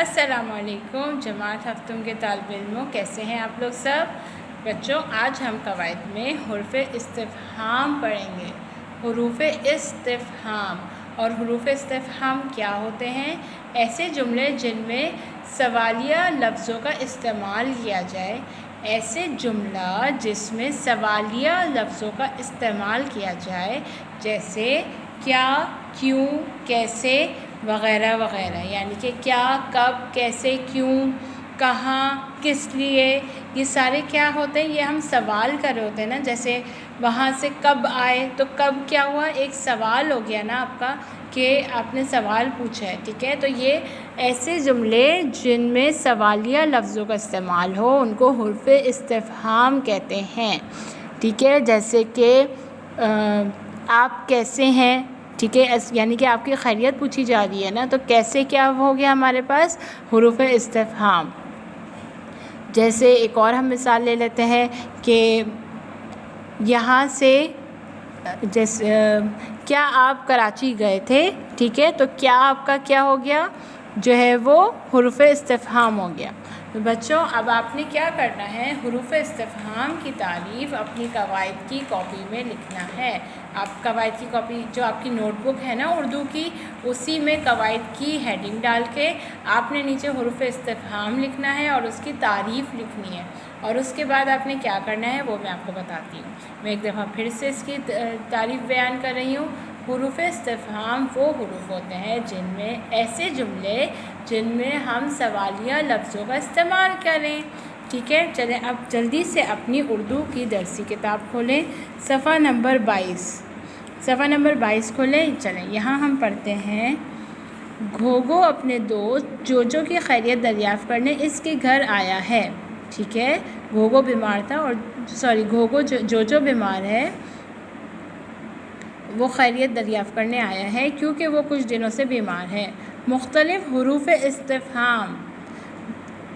अस्सलाम वालेकुम जमात हफ्तुम के तालिब इल्मों, कैसे हैं आप लोग सब बच्चों। आज हम कवायद में हुरूफ़ इस्तिफ़हाम पढ़ेंगे। हुरूफ़ इस्तिफ़हाम और हुरूफ़ इस्तिफ़हाम क्या होते हैं? ऐसे जुमले जिनमें सवालिया लफ्ज़ों का इस्तेमाल किया जाए। ऐसे जुमला जिसमें सवालिया लफ्ज़ों का इस्तेमाल किया जाए, जैसे क्या, क्यों, कैसे वग़ैरह वग़ैरह। यानी कि क्या, कब, कैसे, क्यों, कहाँ, किस लिए, ये सारे क्या होते हैं? ये हम सवाल कर रहे होते हैं ना। जैसे वहाँ से कब आए, तो कब क्या हुआ? एक सवाल हो गया ना आपका, कि आपने सवाल पूछा है, ठीक है। तो ये ऐसे जुमले जिनमें सवालिया लफ्ज़ों का इस्तेमाल हो, उनको हुरूफ़ इस्तिफ़हाम कहते हैं, ठीक है। जैसे कि आप कैसे हैं, ठीक है, यानी कि आपकी खैरियत पूछी जा रही है ना, तो कैसे क्या हो गया हमारे पास? हुरूफ़ इस्तिफ़हाम। जैसे एक और हम मिसाल ले लेते हैं कि यहाँ से जैसे क्या आप कराची गए थे, ठीक है। तो क्या आपका क्या हो गया, जो है वो हुरूफ़ इस्तिफ़हाम हो गया। तो बच्चों अब आपने क्या करना है, हुरूफ़ इस्तिफ़हाम की तारीफ़ अपनी कवायद की कॉपी में लिखना है। आप कवायद की कॉपी जो आपकी नोटबुक है ना उर्दू की, उसी में कवायद की हेडिंग डाल के आपने नीचे हुरूफ़ इस्तिफ़हाम लिखना है और उसकी तारीफ़ लिखनी है। और उसके बाद आपने क्या करना है वो मैं आपको बताती हूँ। मैं एक दफ़ा फिर से इसकी तारीफ़ बयान कर रही हूँ। हुरूफ़ इस्तिफ़हाम वो हुरूफ़ होते हैं जिनमें ऐसे जुमले जिनमें हम सवालिया लफ्ज़ों का इस्तेमाल करें, ठीक है। चलें अब जल्दी से अपनी उर्दू की दरसी किताब खोलें, सफ़ा नंबर 22 खोलें। चलें यहाँ हम पढ़ते हैं, घोघो अपने दोस्त जोजो की खैरियत दरियाफ़्त करने इसके घर आया है, ठीक है। घोघो बीमार था और घोघो जोजो बीमार है, वो खैरियत दरियाफ़्त करने आया है क्योंकि वो कुछ दिनों से बीमार है। मुख्तलिफ़ हुरूफ़ इस्तिफ़हाम,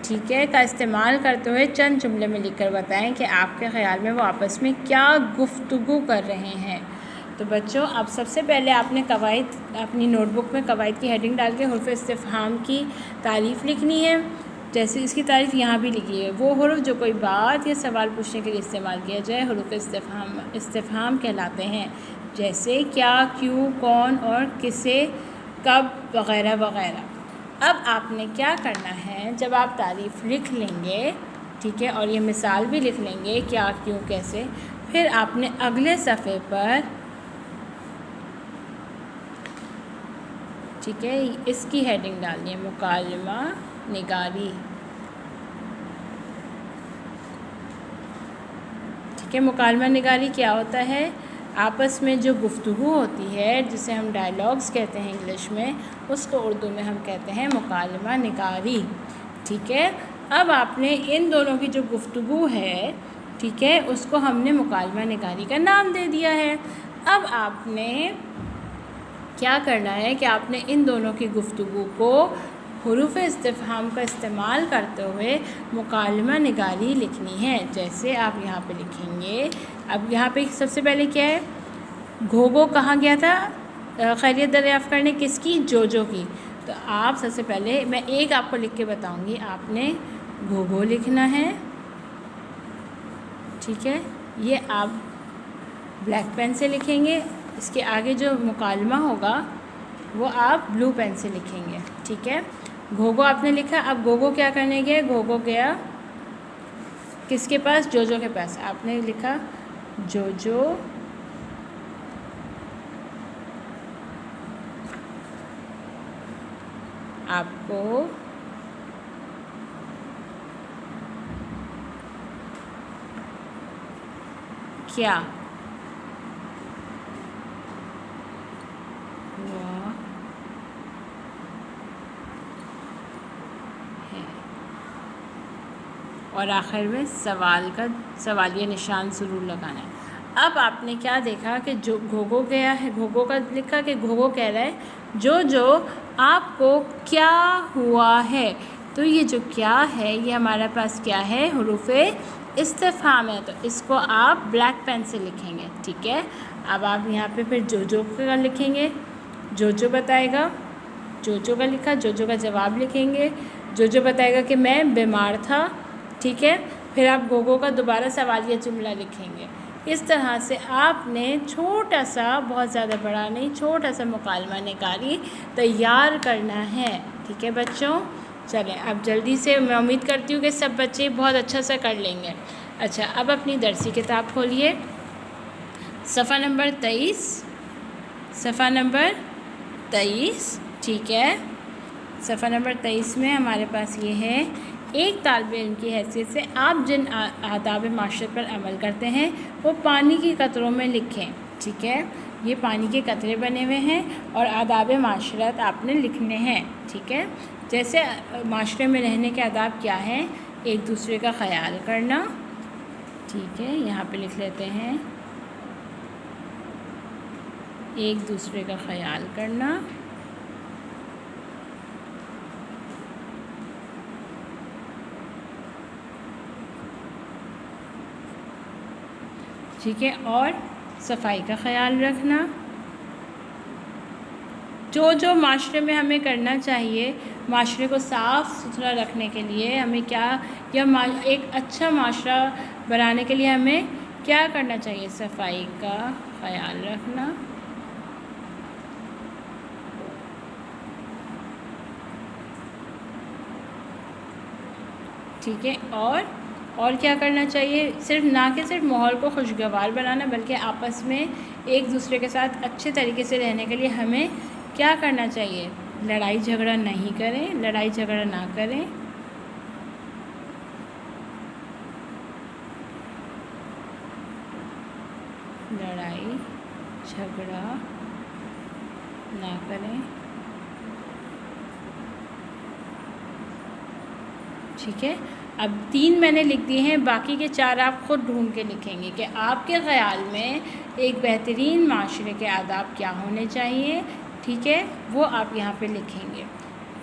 ठीक है, का इस्तेमाल करते हुए चंद जुमले में लिखकर बताएं कि आपके ख़्याल में वो आपस में क्या गुफ्तगू कर रहे हैं। तो बच्चों अब सबसे पहले आपने कवायद अपनी नोटबुक में कवायद की हेडिंग डाल के हुरूफ़ इस्तिफ़हाम की तारीफ़ लिखनी है। जैसे इसकी तारीफ़ यहाँ भी लिखी है, वो हुरूफ़ जो कोई बात या सवाल पूछने के लिए इस्तेमाल किया जाए हुरूफ़ इस्तिफ़हाम कहलाते हैं। जैसे क्या, क्यों, कौन और किसे, कब वग़ैरह वग़ैरह। अब आपने क्या करना है, जब आप तारीफ़ लिख लेंगे, ठीक है, और ये मिसाल भी लिख लेंगे क्या, क्यों, कैसे, फिर आपने अगले सफ़े पर, ठीक है, इसकी हेडिंग डालनी है मुकालमा निगारी, ठीक है। मुकालमा निगारी क्या होता है? आपस में जो गुफ्तगू होती है, जिसे हम डायलॉग्स कहते हैं इंग्लिश में, उसको उर्दू में हम कहते हैं मुकालमा निगारी, ठीक है। अब आपने इन दोनों की जो गुफ्तगू है, ठीक है, उसको हमने मुकालमा निगारी का नाम दे दिया है। अब आपने क्या करना है कि आपने इन दोनों की गुफ्तगू को हुरूफ़ इस्तिफ़हाम का इस्तेमाल करते हुए मुकालमा निगारी लिखनी है। जैसे आप यहाँ पे लिखेंगे, अब यहाँ पे सबसे पहले क्या है, घोघो कहाँ गया था खैरियत दरियाफ़्त करने, किसकी? जोजो की। तो आप सबसे पहले मैं एक आपको लिख के बताऊँगी, आपने घोघो लिखना है, ठीक है। ये आप ब्लैक पेन से लिखेंगे, इसके आगे जो मुकालमा होगा वो आप ब्लू पेन से लिखेंगे, ठीक है। घोघो आपने लिखा। अब घोघो क्या करने गया? घोघो गया किसके पास? जोजो के पास। आपने लिखा जोजो आपको क्या हुआ है, और आखिर में सवालिया निशान ज़रूर लगाना है। अब आपने क्या देखा कि जो घोघो गया है, घोघो का लिखा कि घोघो कह रहा है जो आपको क्या हुआ है। तो ये जो क्या है, ये हमारे पास क्या है? हुरूफ़ इस्तिफ़हाम है। तो इसको आप ब्लैक पेन से लिखेंगे, ठीक है। अब आप यहाँ पे फिर जो का लिखेंगे, जो बताएगा جو کا لکھا، جو کا جواب لکھیں گے، جو بتائے گا کہ میں بیمار تھا، ٹھیک ہے، پھر آپ گوگو کا دوبارہ سوالیہ جملہ لکھیں گے۔ اس طرح سے آپ نے چھوٹا سا، بہت زیادہ بڑا نہیں، چھوٹا سا مکالمہ نگاری تیار کرنا ہے، ٹھیک ہے بچوں۔ چلیں اب جلدی سے، میں امید کرتی ہوں کہ سب بچے بہت اچھا سا کر لیں گے۔ اچھا، اب اپنی درسی کتاب کھولیے، صفحہ نمبر 23، صفحہ نمبر 23، ٹھیک ہے۔ صفحہ نمبر 23 میں ہمارے پاس یہ ہے، ایک طالب علم کی حیثیت سے آپ جن آداب معاشرت پر عمل کرتے ہیں وہ پانی کی قطروں میں لکھیں، ٹھیک ہے۔ یہ پانی کے قطرے بنے ہوئے ہیں اور آداب معاشرت آپ نے لکھنے ہیں، ٹھیک ہے۔ جیسے معاشرے میں رہنے کے آداب کیا ہیں؟ ایک دوسرے کا خیال کرنا، ٹھیک ہے، یہاں پہ لکھ لیتے ہیں، ایک دوسرے کا خیال کرنا، ٹھیک ہے، اور صفائی کا خیال رکھنا۔ جو معاشرے میں ہمیں کرنا چاہیے، معاشرے کو صاف ستھرا رکھنے کے لیے ہمیں کیا، یا ایک اچھا معاشرہ بنانے کے لیے ہمیں کیا کرنا چاہیے؟ صفائی کا خیال رکھنا، ٹھیک ہے، اور کیا کرنا چاہیے؟ نہ کہ صرف ماحول کو خوشگوار بنانا، بلکہ آپس میں ایک دوسرے کے ساتھ اچھے طریقے سے رہنے کے لیے ہمیں کیا کرنا چاہیے؟ لڑائی جھگڑا نہیں کریں، لڑائی جھگڑا نہ کریں، لڑائی جھگڑا نہ کریں، ٹھیک ہے۔ اب 3 میں نے لکھ دیے ہیں، باقی کے 4 آپ خود ڈھونڈ کے لکھیں گے کہ آپ کے خیال میں ایک بہترین معاشرے کے آداب کیا ہونے چاہیے، ٹھیک ہے، وہ آپ یہاں پہ لکھیں گے۔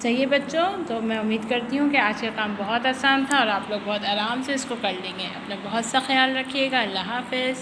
صحیح بچوں، تو میں امید کرتی ہوں کہ آج کا کام بہت آسان تھا اور آپ لوگ بہت آرام سے اس کو کر لیں گے۔ اپنا بہت سا خیال رکھیے گا۔ اللہ حافظ۔